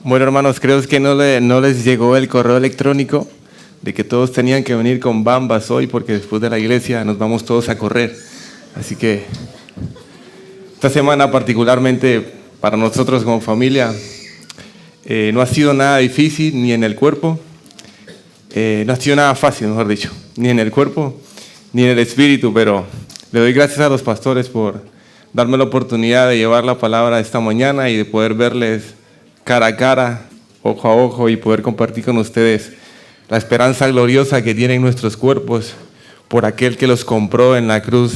Bueno, hermanos, creo que no les llegó el correo electrónico de que todos tenían que venir con bambas hoy porque después de la iglesia nos vamos todos a correr. Así que esta semana particularmente para nosotros como familia no ha sido nada difícil ni en el cuerpo, no ha sido nada fácil, mejor dicho, ni en el cuerpo ni en el espíritu, pero le doy gracias a los pastores por darme la oportunidad de llevar la palabra esta mañana y de poder verles cara a cara, ojo a ojo y poder compartir con ustedes la esperanza gloriosa que tienen nuestros cuerpos por aquel que los compró en la cruz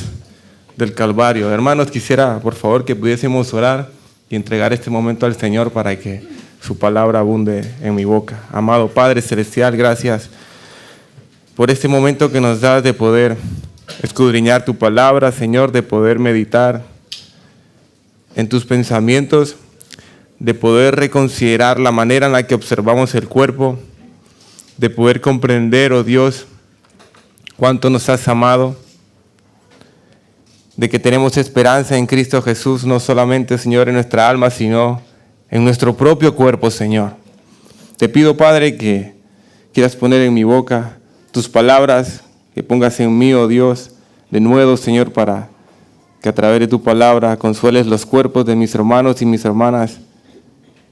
del Calvario. Hermanos, quisiera por favor que pudiésemos orar y entregar este momento al Señor para que su palabra abunde en mi boca. Amado Padre Celestial, gracias por este momento que nos das de poder escudriñar tu palabra, Señor, de poder meditar en tus pensamientos, de poder reconsiderar la manera en la que observamos el cuerpo, de poder comprender, oh Dios, cuánto nos has amado, de que tenemos esperanza en Cristo Jesús, no solamente, Señor, en nuestra alma, sino en nuestro propio cuerpo, Señor. Te pido, Padre, que quieras poner en mi boca tus palabras, que pongas en mí, oh Dios, de nuevo, Señor, para que a través de tu palabra consueles los cuerpos de mis hermanos y mis hermanas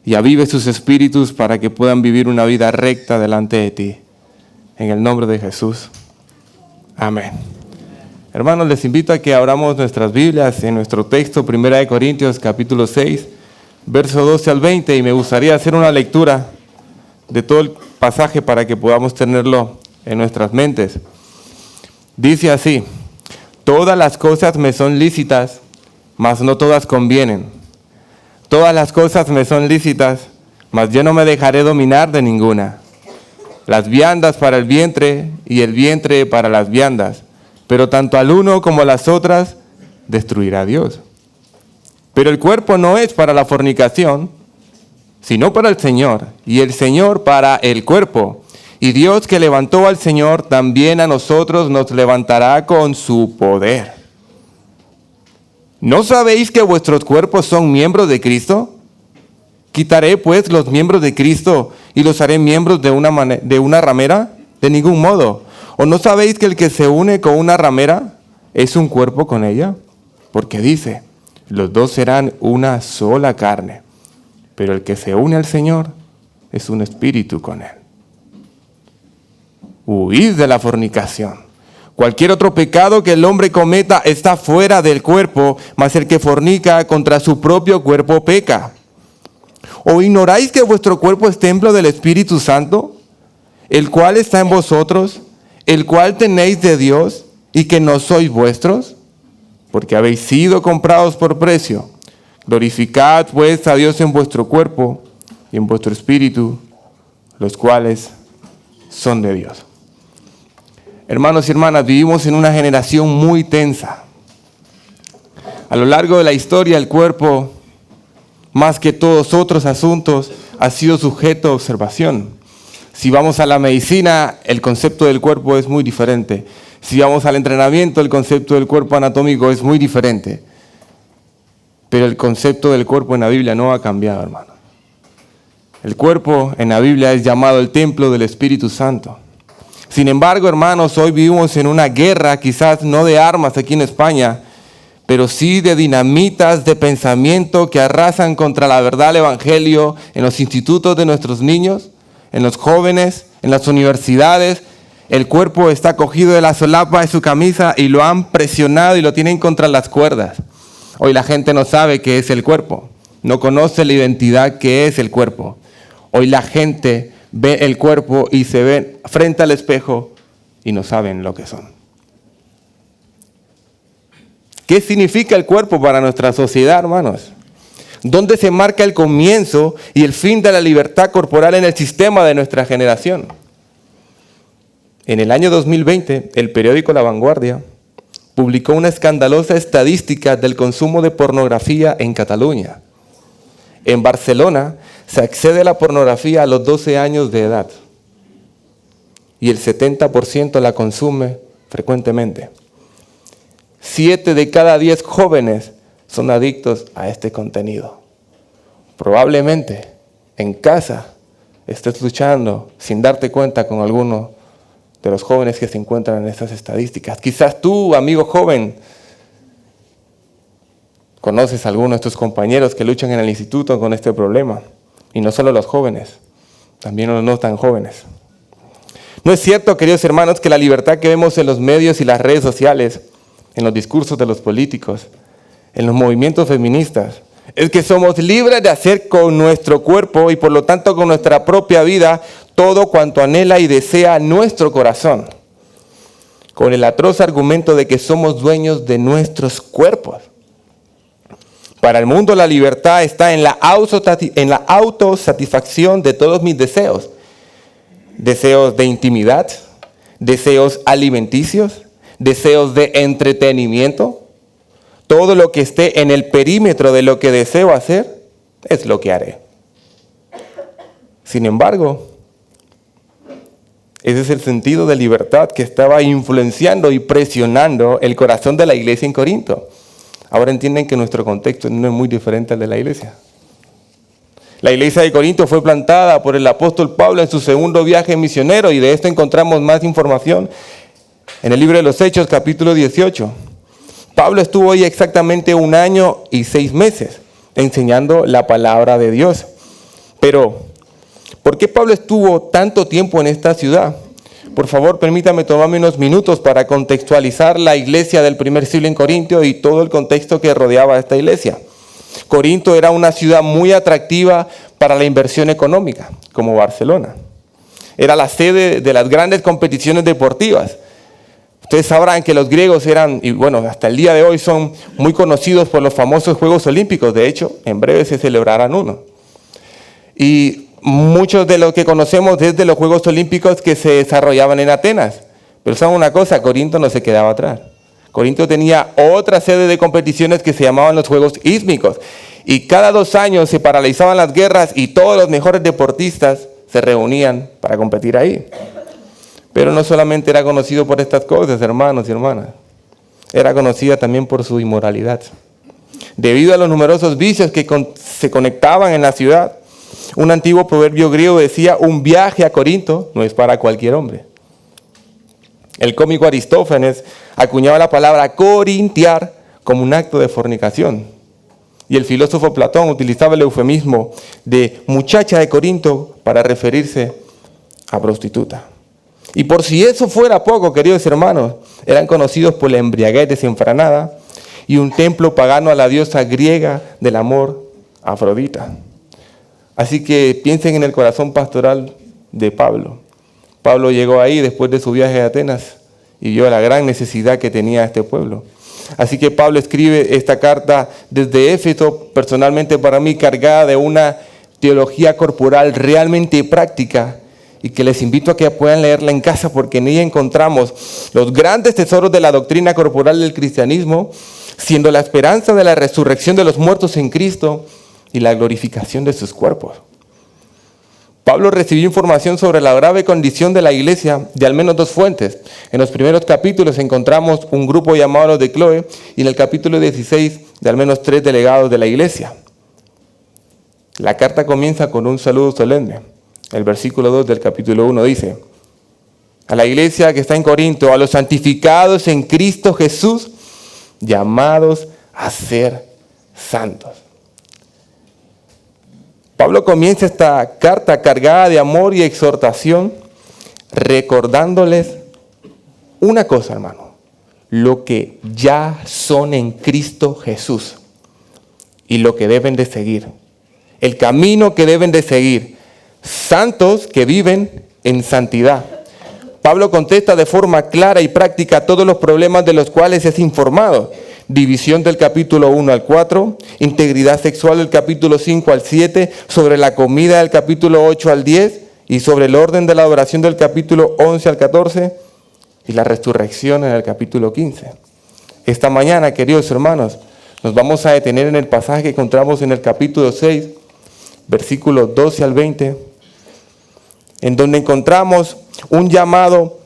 y avives sus espíritus para que puedan vivir una vida recta delante de ti. En el nombre de Jesús. Amén. Hermanos, les invito a que abramos nuestras Biblias en nuestro texto, 1 Corintios capítulo 6, verso 12 al 20, y me gustaría hacer una lectura de todo el pasaje para que podamos tenerlo en nuestras mentes. Dice así: todas las cosas me son lícitas, mas no todas convienen. Todas las cosas me son lícitas, mas yo no me dejaré dominar de ninguna. Las viandas para el vientre y el vientre para las viandas, pero tanto al uno como a las otras destruirá Dios. Pero el cuerpo no es para la fornicación, sino para el Señor, y el Señor para el cuerpo. Y Dios que levantó al Señor, también a nosotros nos levantará con su poder. ¿No sabéis que vuestros cuerpos son miembros de Cristo? ¿Quitaré pues los miembros de Cristo y los haré miembros de una ramera? De ningún modo. ¿O no sabéis que el que se une con una ramera es un cuerpo con ella? Porque dice, los dos serán una sola carne. Pero el que se une al Señor es un espíritu con él. Huid de la fornicación. Cualquier otro pecado que el hombre cometa está fuera del cuerpo, mas el que fornica contra su propio cuerpo peca. ¿O ignoráis que vuestro cuerpo es templo del Espíritu Santo, el cual está en vosotros, el cual tenéis de Dios, y que no sois vuestros? Porque habéis sido comprados por precio. Glorificad pues a Dios en vuestro cuerpo y en vuestro espíritu, los cuales son de Dios. Hermanos y hermanas, vivimos en una generación muy tensa. A lo largo de la historia, el cuerpo, más que todos otros asuntos, ha sido sujeto a observación. Si vamos a la medicina, el concepto del cuerpo es muy diferente. Si vamos al entrenamiento, el concepto del cuerpo anatómico es muy diferente. Pero el concepto del cuerpo en la Biblia no ha cambiado, hermano. El cuerpo en la Biblia es llamado el templo del Espíritu Santo. Sin embargo, hermanos, hoy vivimos en una guerra, quizás no de armas aquí en España, pero sí de dinamitas de pensamiento que arrasan contra la verdad del Evangelio en los institutos de nuestros niños, en los jóvenes, en las universidades. El cuerpo está cogido de la solapa de su camisa y lo han presionado y lo tienen contra las cuerdas. Hoy la gente no sabe qué es el cuerpo, no conoce la identidad que es el cuerpo. Hoy la gente ve el cuerpo y se ven frente al espejo y no saben lo que son. ¿Qué significa el cuerpo para nuestra sociedad, hermanos? ¿Dónde se marca el comienzo y el fin de la libertad corporal en el sistema de nuestra generación? En el año 2020, el periódico La Vanguardia publicó una escandalosa estadística del consumo de pornografía en Cataluña. En Barcelona se accede a la pornografía a los 12 años de edad y el 70% la consume frecuentemente. 7 de cada 10 jóvenes son adictos a este contenido. Probablemente en casa estés luchando sin darte cuenta con alguno de los jóvenes que se encuentran en estas estadísticas. Quizás tú, amigo joven, conoces a alguno de tus compañeros que luchan en el instituto con este problema. Y no solo los jóvenes, también los no tan jóvenes. No es cierto, queridos hermanos, que la libertad que vemos en los medios y las redes sociales, en los discursos de los políticos, en los movimientos feministas, es que somos libres de hacer con nuestro cuerpo y por lo tanto con nuestra propia vida todo cuanto anhela y desea nuestro corazón, con el atroz argumento de que somos dueños de nuestros cuerpos. Para el mundo la libertad está en la autosatisfacción de todos mis deseos. Deseos de intimidad, deseos alimenticios, deseos de entretenimiento. Todo lo que esté en el perímetro de lo que deseo hacer es lo que haré. Sin embargo, ese es el sentido de libertad que estaba influenciando y presionando el corazón de la iglesia en Corinto. Ahora entienden que nuestro contexto no es muy diferente al de la iglesia. La iglesia de Corinto fue plantada por el apóstol Pablo en su segundo viaje misionero y de esto encontramos más información en el libro de los Hechos, capítulo 18. Pablo estuvo ahí exactamente 1 año y 6 meses enseñando la palabra de Dios. Pero, ¿por qué Pablo estuvo tanto tiempo en esta ciudad? Por favor, permítame tomarme unos minutos para contextualizar la iglesia del primer siglo en Corinto y todo el contexto que rodeaba a esta iglesia. Corinto era una ciudad muy atractiva para la inversión económica, como Barcelona. Era la sede de las grandes competiciones deportivas. Ustedes sabrán que los griegos eran, y bueno, hasta el día de hoy son muy conocidos por los famosos Juegos Olímpicos. De hecho, en breve se celebrarán uno. Y muchos de los que conocemos desde los Juegos Olímpicos que se desarrollaban en Atenas. Pero saben una cosa, Corinto no se quedaba atrás. Corinto tenía otra sede de competiciones que se llamaban los Juegos Ísmicos. Y cada 2 años se paralizaban las guerras y todos los mejores deportistas se reunían para competir ahí. Pero no solamente era conocido por estas cosas, hermanos y hermanas. Era conocida también por su inmoralidad. Debido a los numerosos vicios que se conectaban en la ciudad, un antiguo proverbio griego decía, un viaje a Corinto no es para cualquier hombre. El cómico Aristófanes acuñaba la palabra corintiar como un acto de fornicación. Y el filósofo Platón utilizaba el eufemismo de muchacha de Corinto para referirse a prostituta. Y por si eso fuera poco, queridos hermanos, eran conocidos por la embriaguez desenfrenada y un templo pagano a la diosa griega del amor, Afrodita. Así que piensen en el corazón pastoral de Pablo. Pablo llegó ahí después de su viaje a Atenas y vio la gran necesidad que tenía este pueblo. Así que Pablo escribe esta carta desde Éfeso, personalmente para mí, cargada de una teología corporal realmente práctica y que les invito a que puedan leerla en casa porque en ella encontramos los grandes tesoros de la doctrina corporal del cristianismo, siendo la esperanza de la resurrección de los muertos en Cristo y la glorificación de sus cuerpos. Pablo recibió información sobre la grave condición de la iglesia de al menos 2 fuentes. En los primeros capítulos encontramos un grupo llamado los de Cloé y en el capítulo 16 de al menos 3 delegados de la iglesia. La carta comienza con un saludo solemne. El versículo 2 del capítulo 1 dice, a la iglesia que está en Corinto, a los santificados en Cristo Jesús, llamados a ser santos. Pablo comienza esta carta cargada de amor y exhortación, recordándoles una cosa, hermano, lo que ya son en Cristo Jesús y lo que deben de seguir, el camino que deben de seguir, santos que viven en santidad. Pablo contesta de forma clara y práctica todos los problemas de los cuales es informado. División del capítulo 1 al 4, integridad sexual del capítulo 5 al 7, sobre la comida del capítulo 8 al 10 y sobre el orden de la adoración del capítulo 11 al 14 y la resurrección en el capítulo 15. Esta mañana, queridos hermanos, nos vamos a detener en el pasaje que encontramos en el capítulo 6, versículos 12 al 20, en donde encontramos un llamado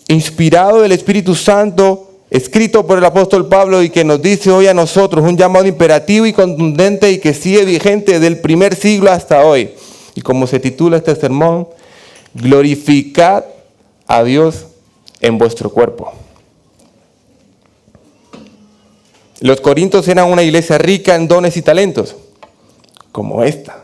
inspirado del Espíritu Santo, escrito por el apóstol Pablo y que nos dice hoy a nosotros, un llamado imperativo y contundente y que sigue vigente del primer siglo hasta hoy. Y como se titula este sermón, glorificad a Dios en vuestro cuerpo. Los corintios eran una iglesia rica en dones y talentos, como esta.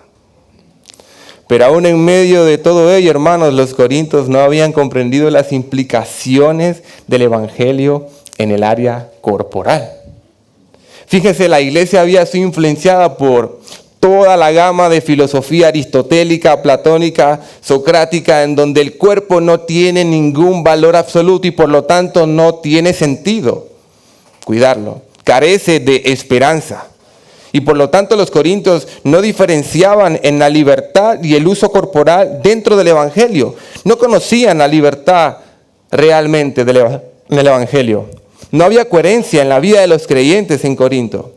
Pero aún en medio de todo ello, hermanos, los corintios no habían comprendido las implicaciones del evangelio en el área corporal. Fíjense, la iglesia había sido influenciada por toda la gama de filosofía aristotélica, platónica, socrática, en donde el cuerpo no tiene ningún valor absoluto y por lo tanto no tiene sentido cuidarlo. Carece de esperanza. Y por lo tanto los corintios no diferenciaban en la libertad y el uso corporal dentro del evangelio. No conocían la libertad realmente del evangelio. No había coherencia en la vida de los creyentes en Corinto.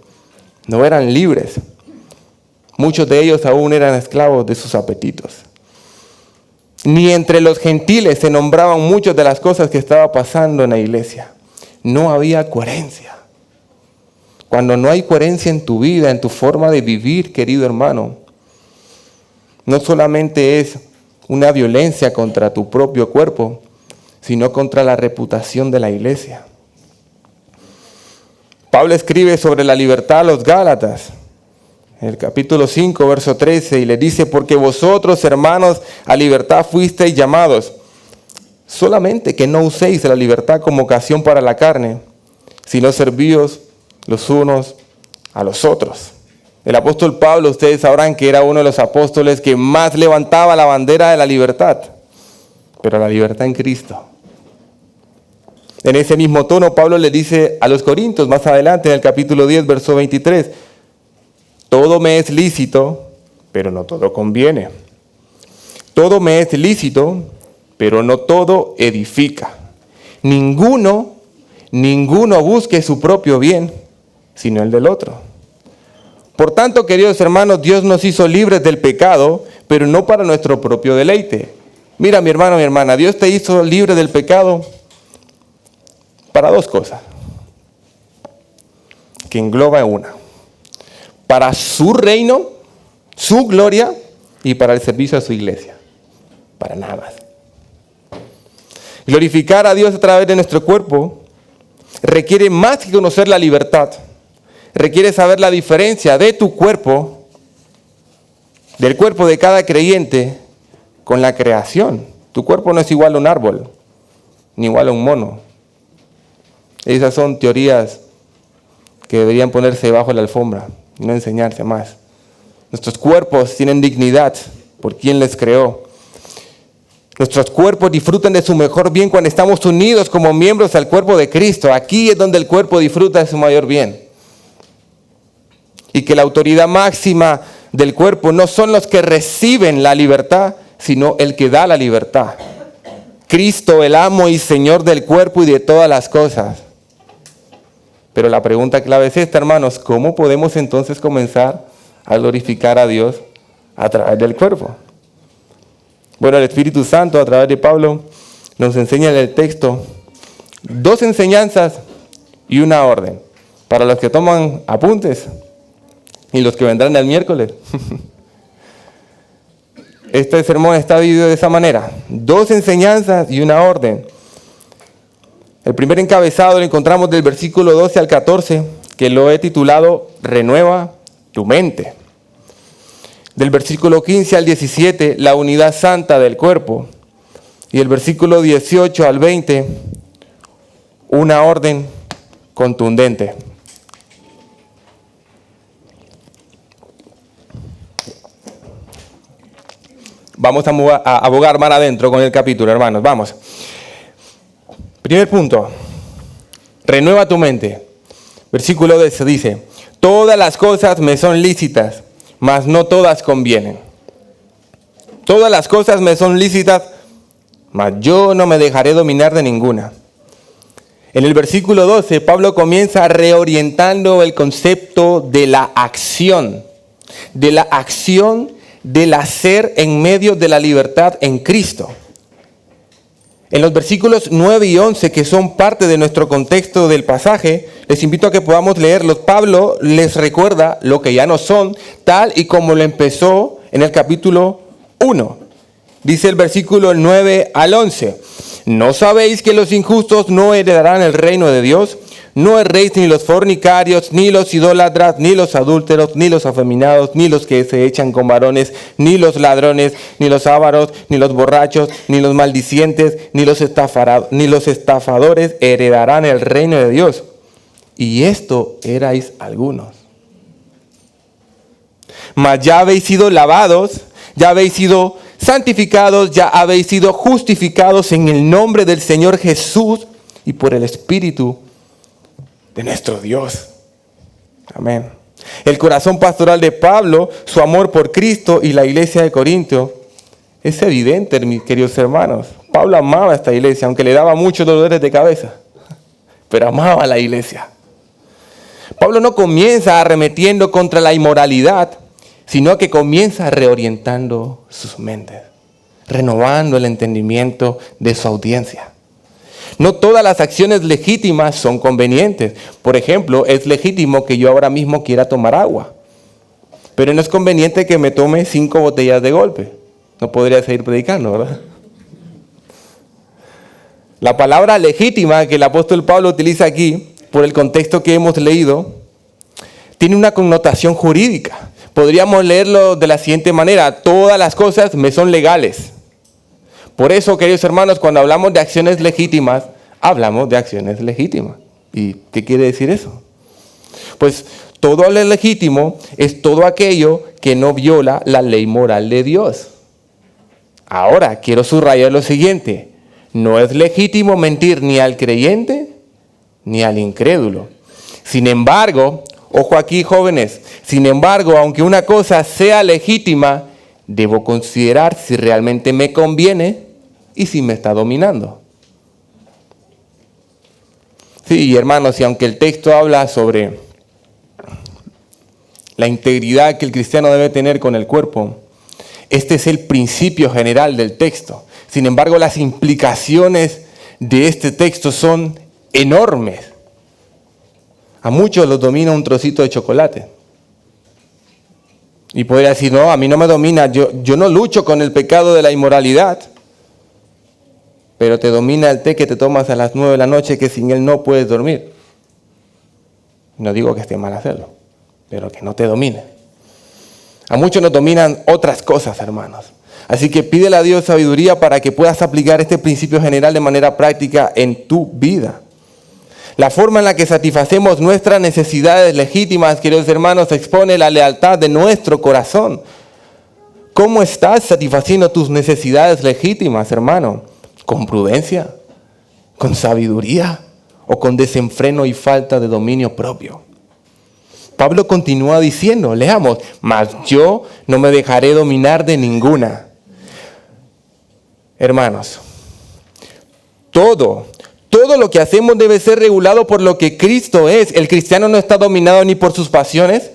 No eran libres. Muchos de ellos aún eran esclavos de sus apetitos. Ni entre los gentiles se nombraban muchas de las cosas que estaba pasando en la iglesia. No había coherencia. Cuando no hay coherencia en tu vida, en tu forma de vivir, querido hermano, no solamente es una violencia contra tu propio cuerpo, sino contra la reputación de la iglesia. Pablo escribe sobre la libertad a los Gálatas, en el capítulo 5, verso 13, y le dice, porque vosotros, hermanos, a libertad fuisteis llamados, solamente que no uséis la libertad como ocasión para la carne, sino servíos los unos a los otros. El apóstol Pablo, ustedes sabrán que era uno de los apóstoles que más levantaba la bandera de la libertad, pero la libertad en Cristo. En ese mismo tono, Pablo le dice a los corintios, más adelante en el capítulo 10, verso 23, todo me es lícito, pero no todo conviene. Todo me es lícito, pero no todo edifica. Ninguno busque su propio bien, sino el del otro. Por tanto, queridos hermanos, Dios nos hizo libres del pecado, pero no para nuestro propio deleite. Mira, mi hermano, mi hermana, Dios te hizo libre del pecado para dos cosas, que engloba en una. Para su reino, su gloria y para el servicio a su iglesia. Para nada más. Glorificar a Dios a través de nuestro cuerpo requiere más que conocer la libertad. Requiere saber la diferencia de tu cuerpo, del cuerpo de cada creyente, con la creación. Tu cuerpo no es igual a un árbol, ni igual a un mono. Esas son teorías que deberían ponerse debajo de la alfombra y no enseñarse más. Nuestros cuerpos tienen dignidad por quien les creó. Nuestros cuerpos disfrutan de su mejor bien cuando estamos unidos como miembros al cuerpo de Cristo. Aquí es donde el cuerpo disfruta de su mayor bien. Y que la autoridad máxima del cuerpo no son los que reciben la libertad, sino el que da la libertad. Cristo, el amo y Señor del cuerpo y de todas las cosas. Pero la pregunta clave es esta, hermanos, ¿cómo podemos entonces comenzar a glorificar a Dios a través del cuerpo? Bueno, el Espíritu Santo a través de Pablo nos enseña en el texto dos enseñanzas y una orden. Para los que toman apuntes y los que vendrán el miércoles. Este sermón está dividido de esa manera. Dos enseñanzas y una orden. El primer encabezado lo encontramos del versículo 12 al 14, que lo he titulado Renueva tu mente. Del versículo 15 al 17, la unidad santa del cuerpo. Y el versículo 18 al 20, una orden contundente. Vamos a abogar más adentro con el capítulo, hermanos. Vamos. Primer punto. Renueva tu mente. Versículo 10 dice, todas las cosas me son lícitas, mas no todas convienen. Todas las cosas me son lícitas, mas yo no me dejaré dominar de ninguna. En el versículo 12, Pablo comienza reorientando el concepto de la acción del hacer en medio de la libertad en Cristo. En los versículos 9 y 11, que son parte de nuestro contexto del pasaje, les invito a que podamos leerlos. Pablo les recuerda lo que ya no son, tal y como lo empezó en el capítulo 1. Dice el versículo 9 al 11. ¿No sabéis que los injustos no heredarán el reino de Dios? No erréis ni los fornicarios, ni los idólatras, ni los adúlteros, ni los afeminados, ni los que se echan con varones, ni los ladrones, ni los ávaros, ni los borrachos, ni los maldicientes, ni los estafadores heredarán el reino de Dios. Y esto erais algunos. Mas ya habéis sido lavados, ya habéis sido santificados, ya habéis sido justificados en el nombre del Señor Jesús y por el Espíritu de nuestro Dios. Amén. El corazón pastoral de Pablo, su amor por Cristo y la iglesia de Corinto, es evidente, mis queridos hermanos. Pablo amaba a esta iglesia, aunque le daba muchos dolores de cabeza, pero amaba a la iglesia. Pablo no comienza arremetiendo contra la inmoralidad, sino que comienza reorientando sus mentes, renovando el entendimiento de su audiencia. No todas las acciones legítimas son convenientes. Por ejemplo, es legítimo que yo ahora mismo quiera tomar agua, pero no es conveniente que me tome 5 botellas de golpe. No podría seguir predicando, ¿verdad? La palabra legítima que el apóstol Pablo utiliza aquí, por el contexto que hemos leído, tiene una connotación jurídica. Podríamos leerlo de la siguiente manera: todas las cosas me son legales. Por eso, queridos hermanos, cuando hablamos de acciones legítimas, hablamos de acciones legítimas. ¿Y qué quiere decir eso? Pues todo lo legítimo es todo aquello que no viola la ley moral de Dios. Ahora, quiero subrayar lo siguiente: no es legítimo mentir ni al creyente ni al incrédulo. Sin embargo, ojo aquí, jóvenes, sin embargo, aunque una cosa sea legítima, debo considerar si realmente me conviene y si me está dominando. Sí, hermanos, y aunque el texto habla sobre la integridad que el cristiano debe tener con el cuerpo, este es el principio general del texto. Sin embargo, las implicaciones de este texto son enormes. A muchos los domina un trocito de chocolate. Y podría decir, no, a mí no me domina, yo no lucho con el pecado de la inmoralidad. Pero te domina el té que te tomas a las 9 de la noche, que sin él no puedes dormir. No digo que esté mal hacerlo, pero que no te domine. A muchos nos dominan otras cosas, hermanos. Así que pídele a Dios sabiduría para que puedas aplicar este principio general de manera práctica en tu vida. La forma en la que satisfacemos nuestras necesidades legítimas, queridos hermanos, expone la lealtad de nuestro corazón. ¿Cómo estás satisfaciendo tus necesidades legítimas, hermano? ¿Con prudencia? ¿Con sabiduría? ¿O con desenfreno y falta de dominio propio? Pablo continúa diciendo, leamos, mas yo no me dejaré dominar de ninguna. Hermanos, todo lo que hacemos debe ser regulado por lo que Cristo es. El cristiano no está dominado ni por sus pasiones.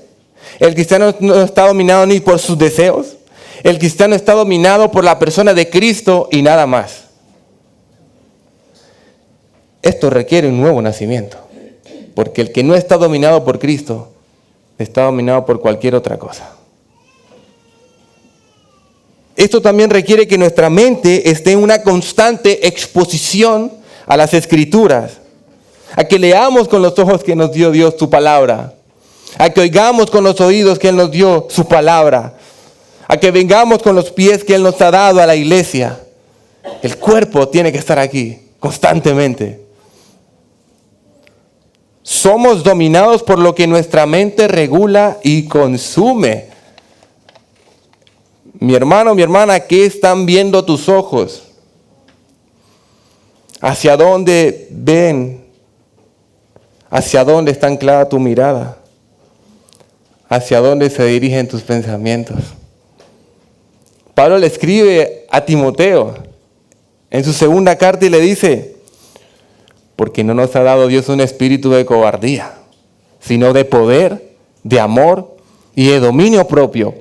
El cristiano no está dominado ni por sus deseos. El cristiano está dominado por la persona de Cristo y nada más. Esto requiere un nuevo nacimiento, porque el que no está dominado por Cristo está dominado por cualquier otra cosa. Esto también requiere que nuestra mente esté en una constante exposición a las Escrituras, a que leamos con los ojos que nos dio Dios su palabra, a que oigamos con los oídos que Él nos dio su palabra, a que vengamos con los pies que Él nos ha dado a la iglesia. El cuerpo tiene que estar aquí constantemente. Somos dominados por lo que nuestra mente regula y consume. Mi hermano, mi hermana, ¿qué están viendo tus ojos? ¿Hacia dónde ven? ¿Hacia dónde está anclada tu mirada? ¿Hacia dónde se dirigen tus pensamientos? Pablo le escribe a Timoteo en su segunda carta y le dice, porque no nos ha dado Dios un espíritu de cobardía, sino de poder, de amor y de dominio propio.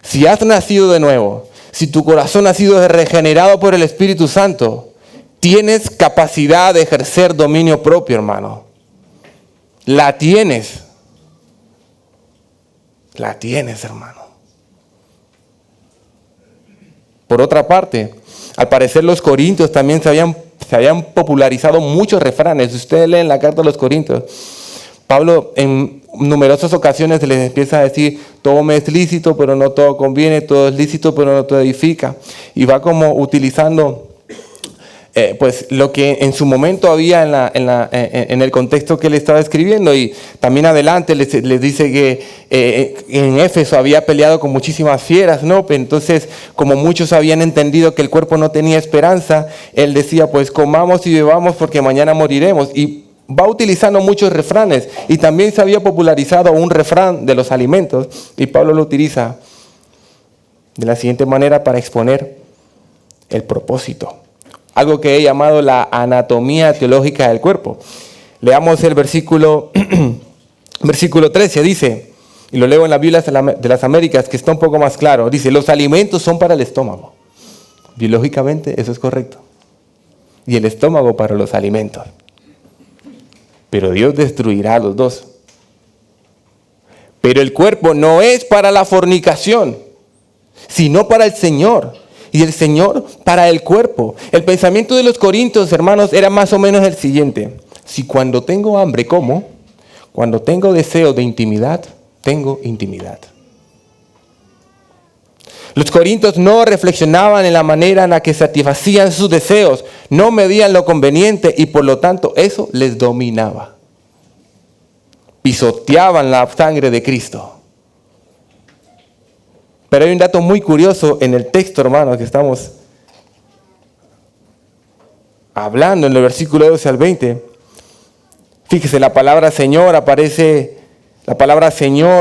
Si has nacido de nuevo, si tu corazón ha sido regenerado por el Espíritu Santo, tienes capacidad de ejercer dominio propio, hermano. La tienes. La tienes, hermano. Por otra parte, al parecer los corintios también se habían popularizado muchos refranes. Si ustedes leen la carta a los corintios, Pablo en numerosas ocasiones les empieza a decir: todo me es lícito, pero no todo conviene; todo es lícito, pero no todo edifica. Y va como utilizando pues lo que en su momento había en el contexto que él estaba escribiendo. Y también adelante les dice que en Éfeso había peleado con muchísimas fieras, ¿no? Entonces, como muchos habían entendido que el cuerpo no tenía esperanza, él decía: pues comamos y bebamos porque mañana moriremos. Y va utilizando muchos refranes, y también se había popularizado un refrán de los alimentos, y Pablo lo utiliza de la siguiente manera para exponer el propósito, algo que he llamado la anatomía teológica del cuerpo. Leamos el versículo 13, dice, y lo leo en la Biblia de las Américas, que está un poco más claro. Dice: los alimentos son para el estómago. Biológicamente eso es correcto. Y el estómago para los alimentos. Pero Dios destruirá a los dos. Pero el cuerpo no es para la fornicación, sino para el Señor, y el Señor para el cuerpo. El pensamiento de los corintios, hermanos, era más o menos el siguiente: si cuando tengo hambre como, cuando tengo deseo de intimidad, tengo intimidad. Los corintios no reflexionaban en la manera en la que satisfacían sus deseos, no medían lo conveniente, y por lo tanto eso les dominaba. Pisoteaban la sangre de Cristo. Pero hay un dato muy curioso en el texto, hermanos, que estamos hablando en el versículo 12 al 20. Fíjese, la palabra Señor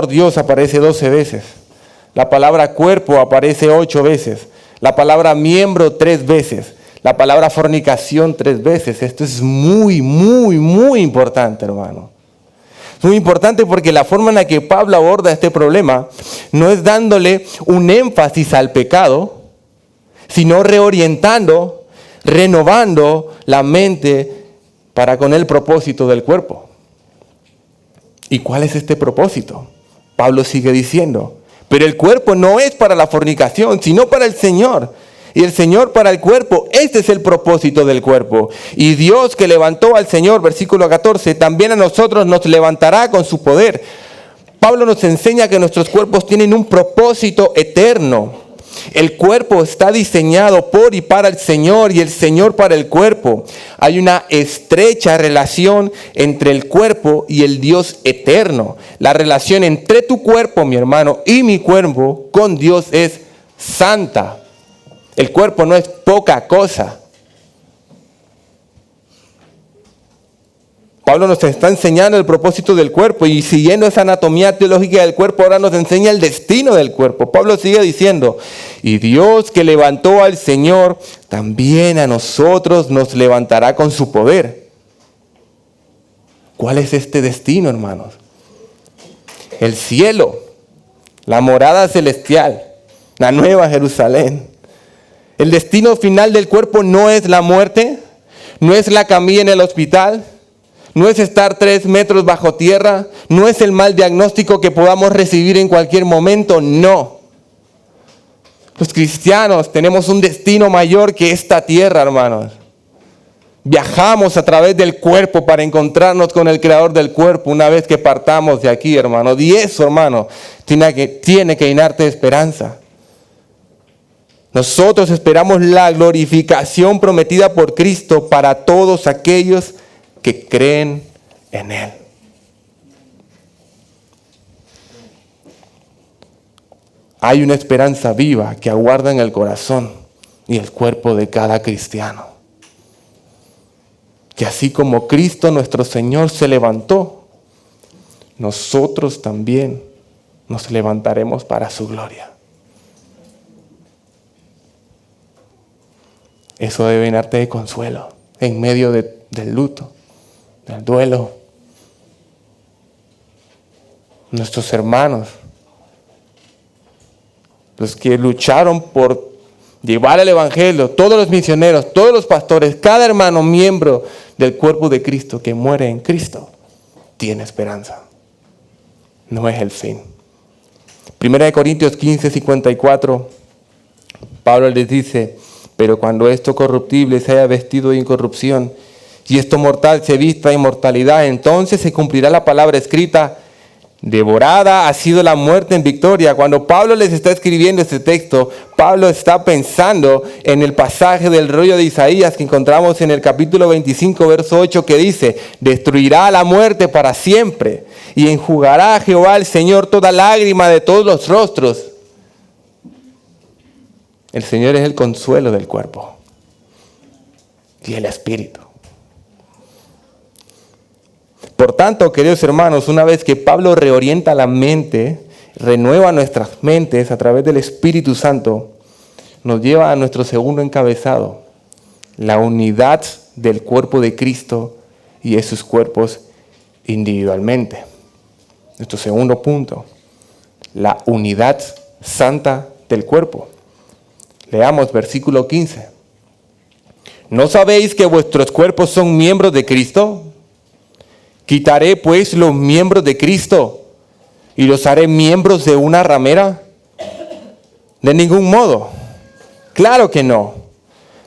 Dios aparece 12 veces. La palabra cuerpo aparece 8 veces. La palabra miembro 3 veces. La palabra fornicación 3 veces. Esto es muy, muy, muy importante, hermano. Es muy importante porque la forma en la que Pablo aborda este problema no es dándole un énfasis al pecado, sino reorientando, renovando la mente para con el propósito del cuerpo. ¿Y cuál es este propósito? Pablo sigue diciendo: pero el cuerpo no es para la fornicación, sino para el Señor. Y el Señor para el cuerpo. Este es el propósito del cuerpo. Y Dios, que levantó al Señor, versículo 14, también a nosotros nos levantará con su poder. Pablo nos enseña que nuestros cuerpos tienen un propósito eterno. El cuerpo está diseñado por y para el Señor, y el Señor para el cuerpo. Hay una estrecha relación entre el cuerpo y el Dios eterno. La relación entre tu cuerpo, mi hermano, y mi cuerpo con Dios es santa. El cuerpo no es poca cosa. Pablo nos está enseñando el propósito del cuerpo, y siguiendo esa anatomía teológica del cuerpo, ahora nos enseña el destino del cuerpo. Pablo sigue diciendo: y Dios, que levantó al Señor, también a nosotros nos levantará con su poder. ¿Cuál es este destino, hermanos? El cielo, la morada celestial, la nueva Jerusalén. El destino final del cuerpo no es la muerte, no es la camilla en el hospital, no es estar 3 metros bajo tierra, no es el mal diagnóstico que podamos recibir en cualquier momento, no. Los cristianos tenemos un destino mayor que esta tierra, hermanos. Viajamos a través del cuerpo para encontrarnos con el creador del cuerpo una vez que partamos de aquí, hermanos. Y eso, hermano, tiene que llenarte de esperanza. Nosotros esperamos la glorificación prometida por Cristo para todos aquellos que creen en Él. Hay una esperanza viva que aguarda en el corazón y el cuerpo de cada cristiano. Que así como Cristo nuestro Señor se levantó, nosotros también nos levantaremos para su gloria. Eso debe llenarte de consuelo en medio del luto, del duelo. Nuestros hermanos, los que lucharon por llevar el evangelio, todos los misioneros, todos los pastores, cada hermano miembro del cuerpo de Cristo que muere en Cristo, tiene esperanza. No es el fin. 1 Corintios 15, 54. Pablo les dice, pero cuando esto corruptible se haya vestido de incorrupción y esto mortal se vista de inmortalidad, entonces se cumplirá la palabra escrita, devorada ha sido la muerte en victoria. Cuando Pablo les está escribiendo este texto, Pablo está pensando en el pasaje del rollo de Isaías que encontramos en el capítulo 25, verso 8, que dice, destruirá la muerte para siempre y enjugará a Jehová el Señor toda lágrima de todos los rostros. El Señor es el consuelo del cuerpo y el espíritu. Por tanto, queridos hermanos, una vez que Pablo reorienta la mente, renueva nuestras mentes a través del Espíritu Santo, nos lleva a nuestro segundo encabezado, la unidad del cuerpo de Cristo y de sus cuerpos individualmente. Nuestro segundo punto, la unidad santa del cuerpo. Leamos versículo 15. ¿No sabéis que vuestros cuerpos son miembros de Cristo? ¿Quitaré pues los miembros de Cristo y los haré miembros de una ramera? De ningún modo. Claro que no.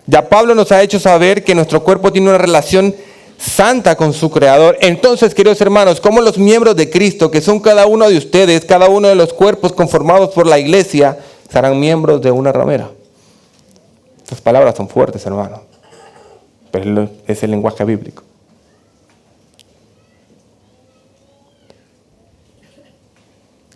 Ya Pablo nos ha hecho saber que nuestro cuerpo tiene una relación santa con su Creador. Entonces, queridos hermanos, ¿cómo los miembros de Cristo, que son cada uno de ustedes, cada uno de los cuerpos conformados por la iglesia, serán miembros de una ramera? Estas palabras son fuertes, hermano, pero es el lenguaje bíblico.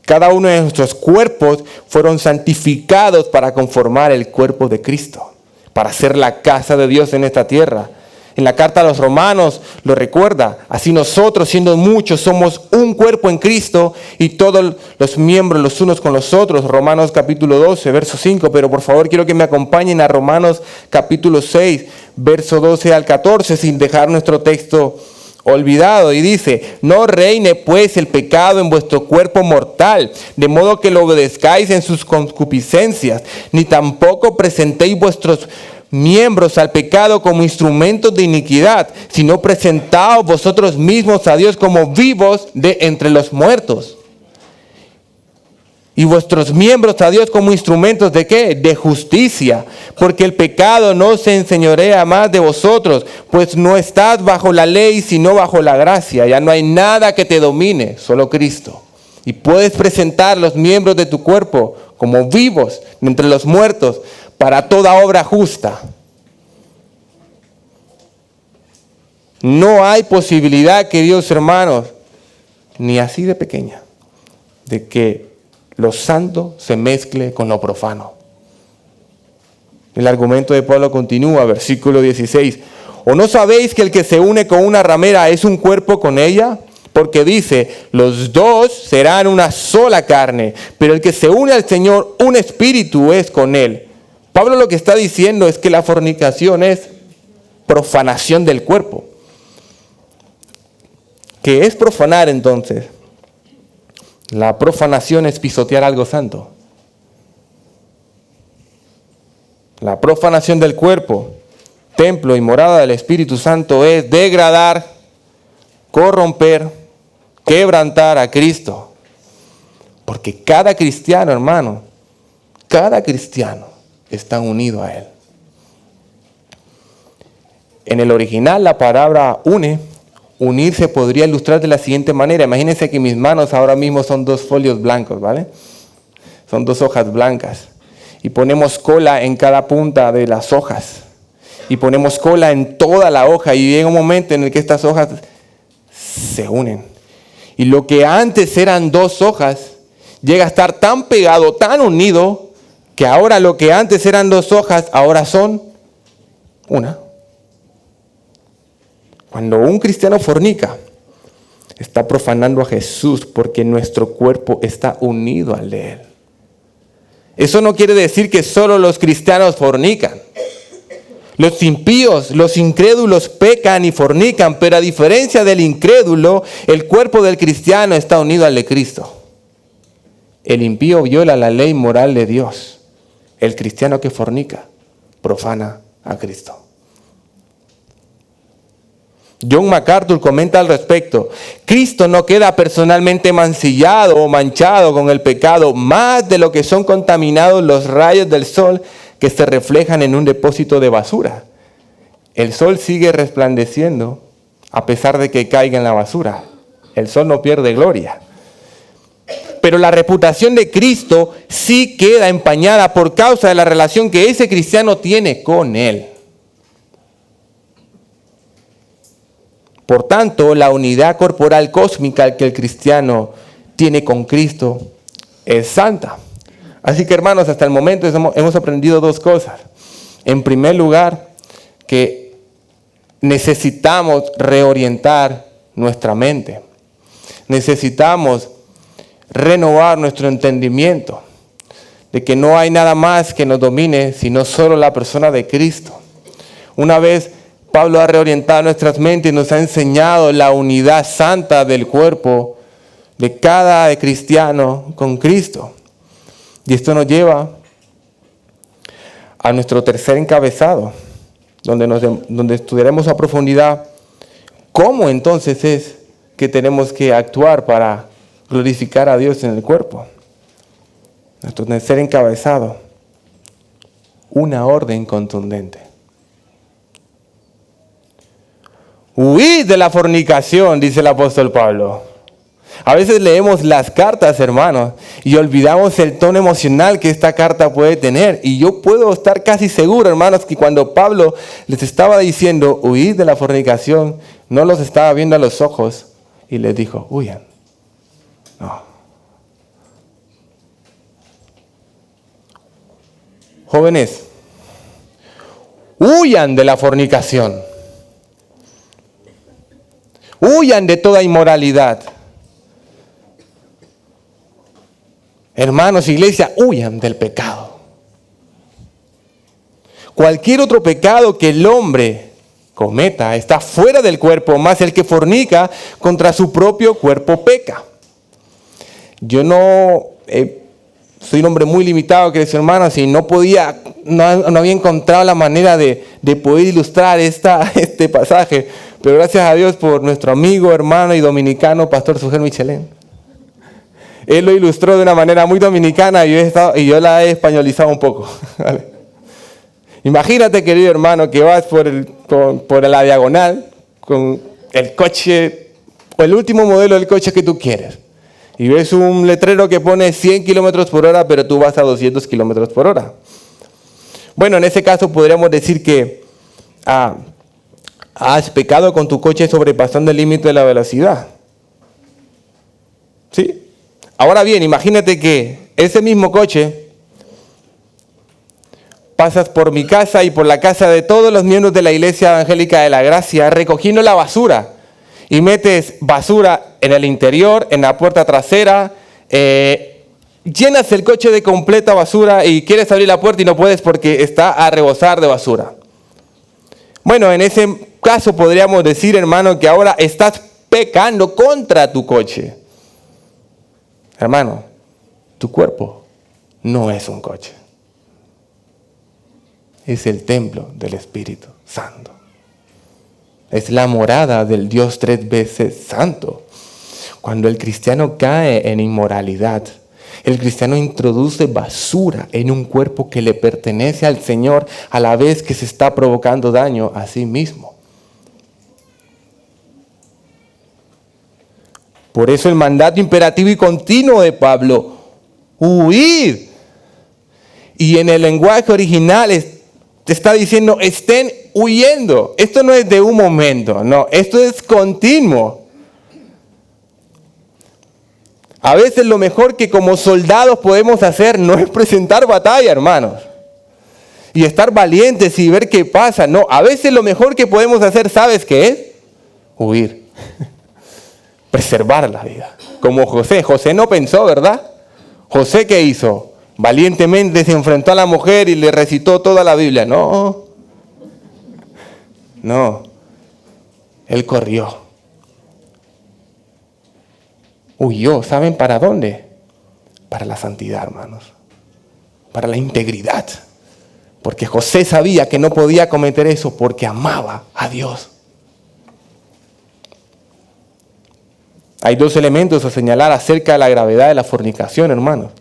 Cada uno de nuestros cuerpos fueron santificados para conformar el cuerpo de Cristo, para ser la casa de Dios en esta tierra. En la carta a los Romanos lo recuerda, así nosotros siendo muchos somos un cuerpo en Cristo y todos los miembros los unos con los otros. Romanos capítulo 12, verso 5, pero por favor quiero que me acompañen a Romanos capítulo 6, verso 12 al 14, sin dejar nuestro texto olvidado, y dice, no reine pues el pecado en vuestro cuerpo mortal, de modo que lo obedezcáis en sus concupiscencias, ni tampoco presentéis vuestros miembros al pecado como instrumentos de iniquidad, sino presentaos vosotros mismos a Dios como vivos de entre los muertos. Y vuestros miembros a Dios como instrumentos ¿de qué? De justicia. Porque el pecado no se enseñorea más de vosotros, pues no estás bajo la ley, sino bajo la gracia. Ya no hay nada que te domine, solo Cristo. Y puedes presentar los miembros de tu cuerpo como vivos entre los muertos para toda obra justa. No hay posibilidad, queridos hermanos, ni así de pequeña, de que lo santo se mezcle con lo profano. El argumento de Pablo continúa, versículo 16. ¿O no sabéis que el que se une con una ramera es un cuerpo con ella? Porque dice, los dos serán una sola carne, pero el que se une al Señor, un espíritu es con él. Pablo lo que está diciendo es que la fornicación es profanación del cuerpo. ¿Qué es profanar entonces? La profanación es pisotear algo santo. La profanación del cuerpo, templo y morada del Espíritu Santo es degradar, corromper, quebrantar a Cristo. Porque cada cristiano, hermano, cada cristiano está unido a Él. En el original la palabra unir se podría ilustrar de la siguiente manera. Imagínense que mis manos ahora mismo son 2 folios blancos, ¿vale? Son 2 hojas blancas. Y ponemos cola en cada punta de las hojas. Y ponemos cola en toda la hoja. Y llega un momento en el que estas hojas se unen. Y lo que antes eran 2 hojas, llega a estar tan pegado, tan unido, que ahora lo que antes eran 2 hojas, ahora son una. Cuando un cristiano fornica, está profanando a Jesús porque nuestro cuerpo está unido al de Él. Eso no quiere decir que solo los cristianos fornican. Los impíos, los incrédulos pecan y fornican, pero a diferencia del incrédulo, el cuerpo del cristiano está unido al de Cristo. El impío viola la ley moral de Dios. El cristiano que fornica profana a Cristo. John MacArthur comenta al respecto, Cristo no queda personalmente mancillado o manchado con el pecado más de lo que son contaminados los rayos del sol que se reflejan en un depósito de basura. El sol sigue resplandeciendo a pesar de que caiga en la basura. El sol no pierde gloria. Pero la reputación de Cristo sí queda empañada por causa de la relación que ese cristiano tiene con Él. Por tanto, la unidad corporal cósmica que el cristiano tiene con Cristo es santa. Así que, hermanos, hasta el momento hemos aprendido dos cosas. En primer lugar, que necesitamos reorientar nuestra mente. Necesitamos renovar nuestro entendimiento de que no hay nada más que nos domine sino solo la persona de Cristo. Una vez Pablo ha reorientado nuestras mentes y nos ha enseñado la unidad santa del cuerpo de cada cristiano con Cristo. Y esto nos lleva a nuestro tercer encabezado, donde estudiaremos a profundidad cómo entonces es que tenemos que actuar para glorificar a Dios en el cuerpo. Nuestro tercer encabezado, una orden contundente. Huid de la fornicación, dice el apóstol Pablo. A veces leemos las cartas, hermanos, y olvidamos el tono emocional que esta carta puede tener. Y yo puedo estar casi seguro, hermanos, que cuando Pablo les estaba diciendo huid de la fornicación, no los estaba viendo a los ojos y les dijo, huyan. No. Jóvenes, huyan de la fornicación. Huyan de toda inmoralidad. Hermanos, iglesia, huyan del pecado. Cualquier otro pecado que el hombre cometa está fuera del cuerpo, más el que fornica contra su propio cuerpo peca. Yo soy un hombre muy limitado, queridos hermanos, y no había encontrado la manera de poder ilustrar este pasaje. Pero gracias a Dios por nuestro amigo, hermano y dominicano, Pastor Sugel Michelén. Él lo ilustró de una manera muy dominicana y yo la he españolizado un poco. ¿Vale? Imagínate, querido hermano, que vas por la diagonal con el coche, o el último modelo del coche que tú quieres. Y ves un letrero que pone 100 kilómetros por hora, pero tú vas a 200 kilómetros por hora. Bueno, en ese caso podríamos decir que has pecado con tu coche sobrepasando el límite de la velocidad. ¿Sí? Ahora bien, imagínate que ese mismo coche pasas por mi casa y por la casa de todos los miembros de la Iglesia Evangélica de la Gracia recogiendo la basura. Y metes basura en el interior, en la puerta trasera, llenas el coche de completa basura y quieres abrir la puerta y no puedes porque está a rebosar de basura. Bueno, en ese caso podríamos decir, hermano, que ahora estás pecando contra tu coche. Hermano, tu cuerpo no es un coche. Es el templo del Espíritu Santo. Es la morada del Dios 3 veces santo. Cuando el cristiano cae en inmoralidad, el cristiano introduce basura en un cuerpo que le pertenece al Señor a la vez que se está provocando daño a sí mismo. Por eso el mandato imperativo y continuo de Pablo, huid. Y en el lenguaje original te está diciendo, estén huyendo. Esto no es de un momento, no, esto es continuo. A veces lo mejor que como soldados podemos hacer no es presentar batalla, hermanos, y estar valientes y ver qué pasa. No, a veces lo mejor que podemos hacer, ¿sabes qué es? Huir. Preservar la vida. Como José. José no pensó, ¿verdad? José, ¿qué hizo? Valientemente se enfrentó a la mujer y le recitó toda la Biblia. No. Él corrió. Huyó. ¿Saben para dónde? Para la santidad, hermanos. Para la integridad. Porque José sabía que no podía cometer eso porque amaba a Dios. Hay dos elementos a señalar acerca de la gravedad de la fornicación, hermanos.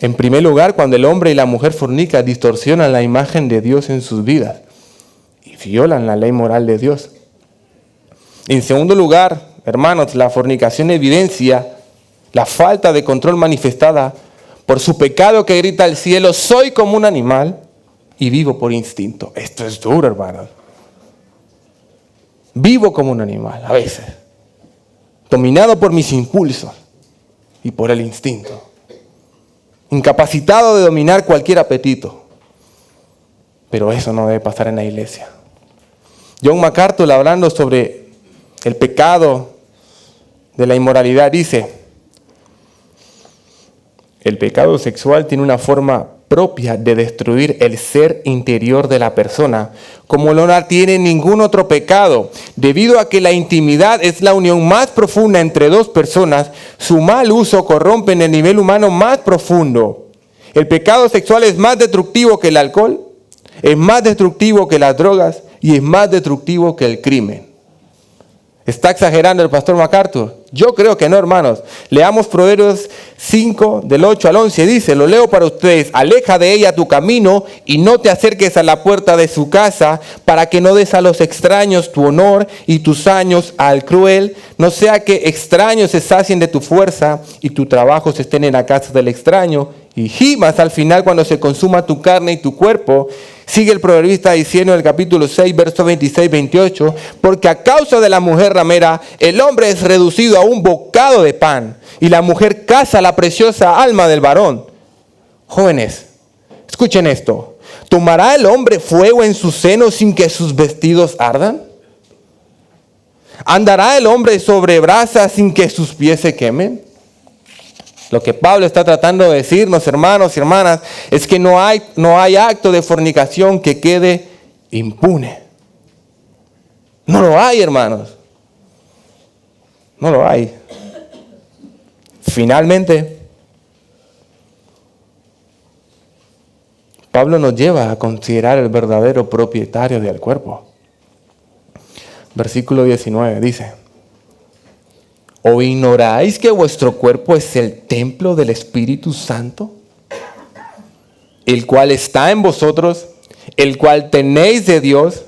En primer lugar, cuando el hombre y la mujer fornican, distorsionan la imagen de Dios en sus vidas y violan la ley moral de Dios. En segundo lugar, hermanos, la fornicación evidencia la falta de control manifestada por su pecado que grita al cielo: soy como un animal y vivo por instinto. Esto es duro, hermanos. Vivo como un animal a veces, dominado por mis impulsos y por el instinto, incapacitado de dominar cualquier apetito. Pero eso no debe pasar en la iglesia. John MacArthur, hablando sobre el pecado de la inmoralidad, dice: el pecado sexual tiene una forma propia de destruir el ser interior de la persona, como no la tiene ningún otro pecado. Debido a que la intimidad es la unión más profunda entre dos personas, su mal uso corrompe en el nivel humano más profundo. El pecado sexual es más destructivo que el alcohol, es más destructivo que las drogas y es más destructivo que el crimen. ¿Está exagerando el pastor MacArthur? Yo creo que no, hermanos. Leamos Proverbios 5, del 8 al 11. Dice, lo leo para ustedes: aleja de ella tu camino y no te acerques a la puerta de su casa, para que no des a los extraños tu honor y tus años al cruel. No sea que extraños se sacien de tu fuerza y tu trabajo se estén en la casa del extraño y gimas al final cuando se consuma tu carne y tu cuerpo. Sigue el proverbista diciendo en el capítulo 6, versos 26-28, porque a causa de la mujer ramera, el hombre es reducido a un bocado de pan, y la mujer caza la preciosa alma del varón. Jóvenes, escuchen esto. ¿Tomará el hombre fuego en su seno sin que sus vestidos ardan? ¿Andará el hombre sobre brasas sin que sus pies se quemen? Lo que Pablo está tratando de decirnos, hermanos y hermanas, es que no hay acto de fornicación que quede impune. No lo hay, hermanos. No lo hay. Finalmente, Pablo nos lleva a considerar el verdadero propietario del cuerpo. Versículo 19 dice: ¿o ignoráis que vuestro cuerpo es el templo del Espíritu Santo, el cual está en vosotros, el cual tenéis de Dios,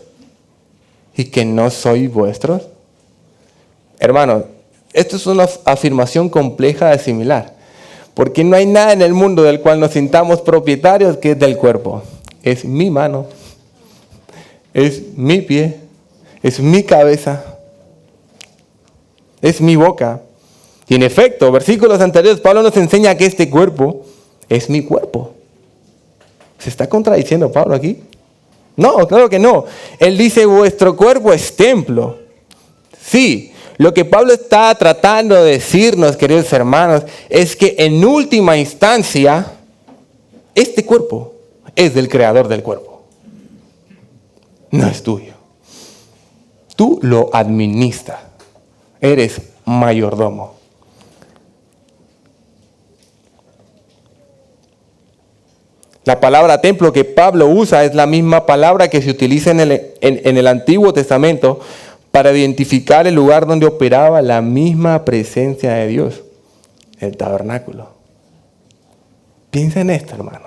y que no sois vuestros? Hermanos, esto es una afirmación compleja de asimilar, porque no hay nada en el mundo del cual nos sintamos propietarios que es del cuerpo. Es mi mano, es mi pie, es mi cabeza, es mi boca. Y en efecto, versículos anteriores, Pablo nos enseña que este cuerpo es mi cuerpo. ¿Se está contradiciendo Pablo aquí? No, claro que no. Él dice, vuestro cuerpo es templo. Sí, lo que Pablo está tratando de decirnos, queridos hermanos, es que en última instancia, este cuerpo es del creador del cuerpo. No es tuyo. Tú lo administras. Eres mayordomo. La palabra templo que Pablo usa es la misma palabra que se utiliza en el Antiguo Testamento para identificar el lugar donde operaba la misma presencia de Dios, el tabernáculo. Piensa en esto, hermano.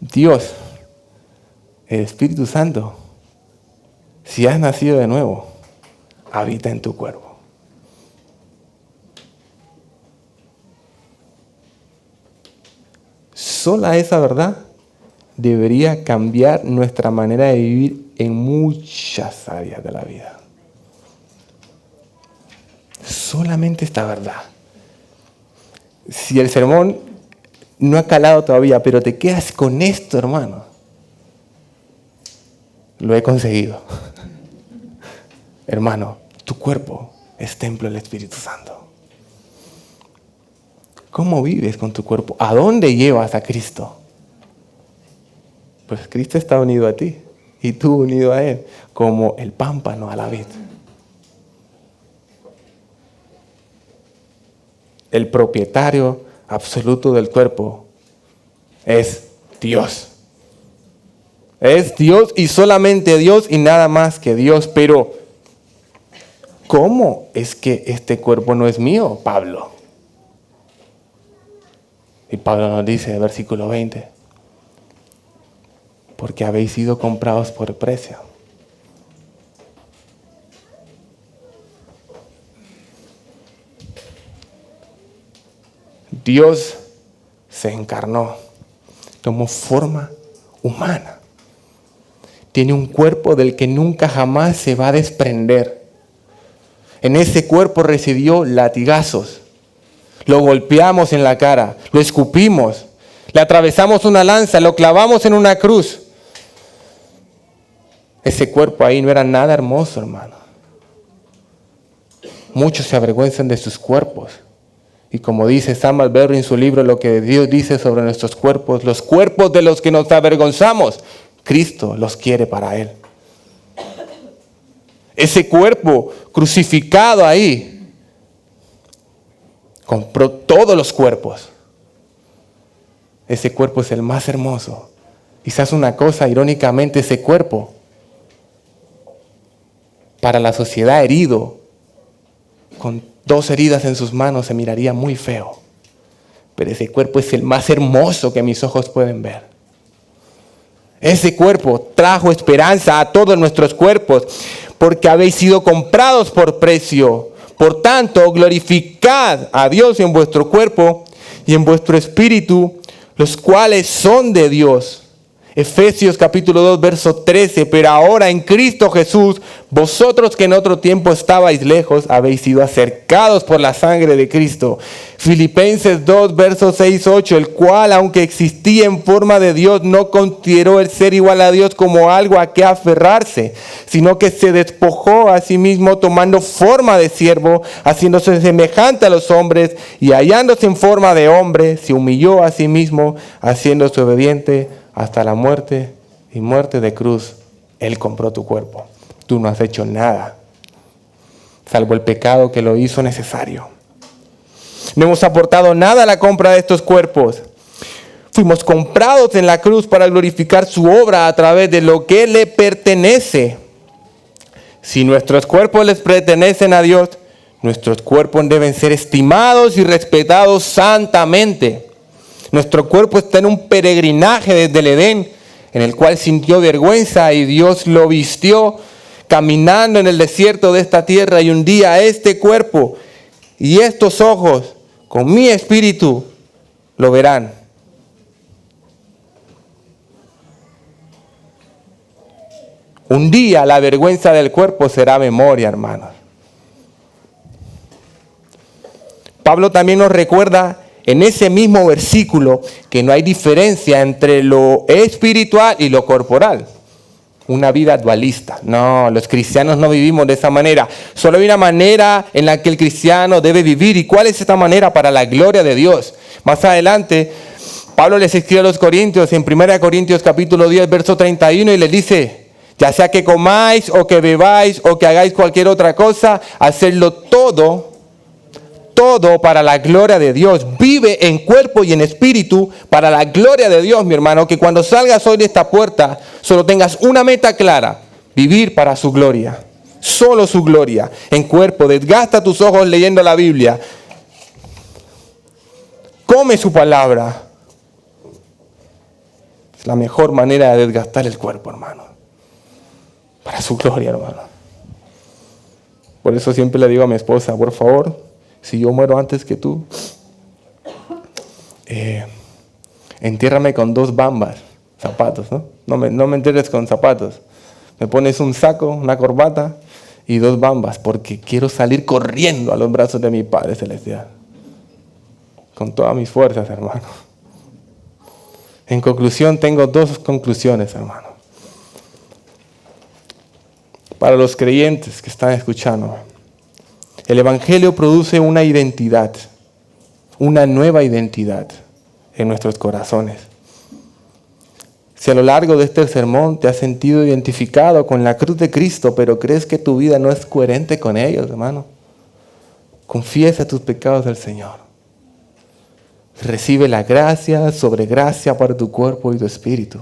Dios, el Espíritu Santo, si has nacido de nuevo, habita en tu cuerpo. Sola esa verdad debería cambiar nuestra manera de vivir en muchas áreas de la vida. Solamente esta verdad. Si el sermón no ha calado todavía, pero te quedas con esto, hermano, lo he conseguido. Hermano, tu cuerpo es templo del Espíritu Santo. ¿Cómo vives con tu cuerpo? ¿A dónde llevas a Cristo? Pues Cristo está unido a ti y tú unido a Él, como el pámpano a la vid. El propietario absoluto del cuerpo es Dios. Es Dios y solamente Dios y nada más que Dios. Pero, ¿cómo es que este cuerpo no es mío, Pablo? Y Pablo nos dice, versículo 20, porque habéis sido comprados por precio. Dios se encarnó, tomó forma humana. Tiene un cuerpo del que nunca jamás se va a desprender. En ese cuerpo recibió latigazos. Lo golpeamos en la cara, lo escupimos, le atravesamos una lanza, lo clavamos en una cruz. Ese cuerpo ahí no era nada hermoso, hermano. Muchos se avergüenzan de sus cuerpos. Y como dice Sam Alberto en su libro, lo que Dios dice sobre nuestros cuerpos, los cuerpos de los que nos avergonzamos, Cristo los quiere para Él. Ese cuerpo crucificado ahí, compró todos los cuerpos. Ese cuerpo es el más hermoso. Quizás una cosa, irónicamente, ese cuerpo, para la sociedad herido, con 2 heridas en sus manos, se miraría muy feo. Pero ese cuerpo es el más hermoso que mis ojos pueden ver. Ese cuerpo trajo esperanza a todos nuestros cuerpos, porque habéis sido comprados por precio. Por tanto, glorificad a Dios en vuestro cuerpo y en vuestro espíritu, los cuales son de Dios. Efesios capítulo 2, verso 13, pero ahora en Cristo Jesús, vosotros que en otro tiempo estabais lejos, habéis sido acercados por la sangre de Cristo. Filipenses 2, verso 6, 8, el cual, aunque existía en forma de Dios, no consideró el ser igual a Dios como algo a que aferrarse, sino que se despojó a sí mismo tomando forma de siervo, haciéndose semejante a los hombres, y hallándose en forma de hombre, se humilló a sí mismo, haciéndose obediente hasta la muerte y muerte de cruz. Él compró tu cuerpo. Tú no has hecho nada, salvo el pecado que lo hizo necesario. No hemos aportado nada a la compra de estos cuerpos. Fuimos comprados en la cruz para glorificar su obra a través de lo que le pertenece. Si nuestros cuerpos les pertenecen a Dios, nuestros cuerpos deben ser estimados y respetados santamente. Nuestro cuerpo está en un peregrinaje desde el Edén, en el cual sintió vergüenza y Dios lo vistió caminando en el desierto de esta tierra. Y un día este cuerpo y estos ojos, con mi espíritu, lo verán. Un día la vergüenza del cuerpo será memoria, hermanos. Pablo también nos recuerda en ese mismo versículo que no hay diferencia entre lo espiritual y lo corporal. Una vida dualista. No, los cristianos no vivimos de esa manera. Solo hay una manera en la que el cristiano debe vivir. ¿Y cuál es esta manera? Para la gloria de Dios. Más adelante, Pablo les escribe a los Corintios en 1 Corintios capítulo 10, verso 31 y les dice: ya sea que comáis o que bebáis o que hagáis cualquier otra cosa, hacedlo todo para la gloria de Dios. Vive en cuerpo y en espíritu para la gloria de Dios, mi hermano. Que cuando salgas hoy de esta puerta, solo tengas una meta clara: vivir para su gloria. Solo su gloria. En cuerpo, desgasta tus ojos leyendo la Biblia. Come su palabra. Es la mejor manera de desgastar el cuerpo, hermano. Para su gloria, hermano. Por eso siempre le digo a mi esposa: por favor, si yo muero antes que tú, entiérrame con 2 bambas, zapatos, ¿no? No me entierres con zapatos. Me pones un saco, una corbata y 2 bambas, porque quiero salir corriendo a los brazos de mi Padre Celestial. Con todas mis fuerzas, hermano. En conclusión, tengo 2 conclusiones, hermano. Para los creyentes que están escuchando, el Evangelio produce una identidad, una nueva identidad en nuestros corazones. Si a lo largo de este sermón te has sentido identificado con la cruz de Cristo, pero crees que tu vida no es coherente con ellos, hermano, confiesa tus pecados al Señor. Recibe la gracia sobre gracia para tu cuerpo y tu espíritu.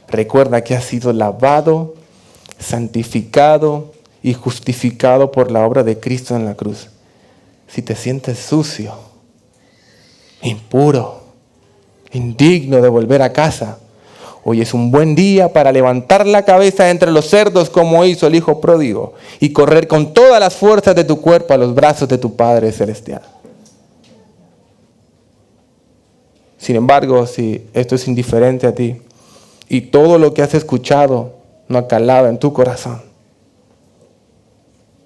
Recuerda que has sido lavado, santificado y justificado por la obra de Cristo en la cruz. Si te sientes sucio, impuro, indigno de volver a casa. Hoy es un buen día para levantar la cabeza entre los cerdos como hizo el hijo pródigo y correr con todas las fuerzas de tu cuerpo a los brazos de tu Padre Celestial. Sin embargo, si esto es indiferente a ti y todo lo que has escuchado no ha calado en tu corazón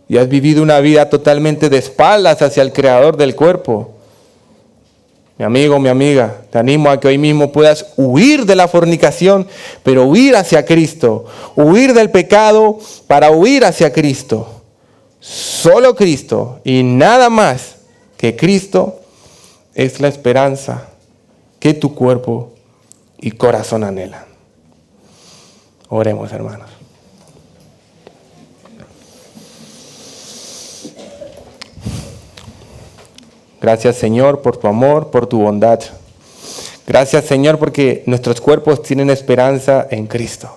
y has vivido una vida totalmente de espaldas hacia el Creador del cuerpo, mi amigo, mi amiga, te animo a que hoy mismo puedas huir de la fornicación, pero huir hacia Cristo, huir del pecado para huir hacia Cristo. Solo Cristo y nada más que Cristo es la esperanza que tu cuerpo y corazón anhelan. Oremos, hermanos. Gracias, Señor, por tu amor, por tu bondad. Gracias, Señor, porque nuestros cuerpos tienen esperanza en Cristo.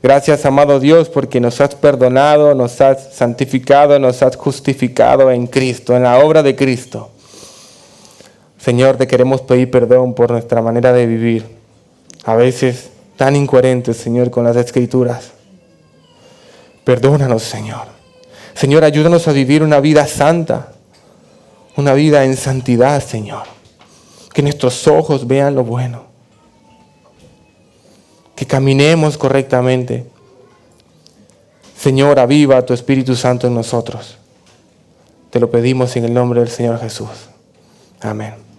Gracias, amado Dios, porque nos has perdonado, nos has santificado, nos has justificado en Cristo, en la obra de Cristo. Señor, te queremos pedir perdón por nuestra manera de vivir, a veces tan incoherentes, Señor, con las Escrituras. Perdónanos, Señor. Señor, ayúdanos a vivir una vida santa, una vida en santidad, Señor. Que nuestros ojos vean lo bueno. Que caminemos correctamente. Señor, aviva tu Espíritu Santo en nosotros. Te lo pedimos en el nombre del Señor Jesús. Amén.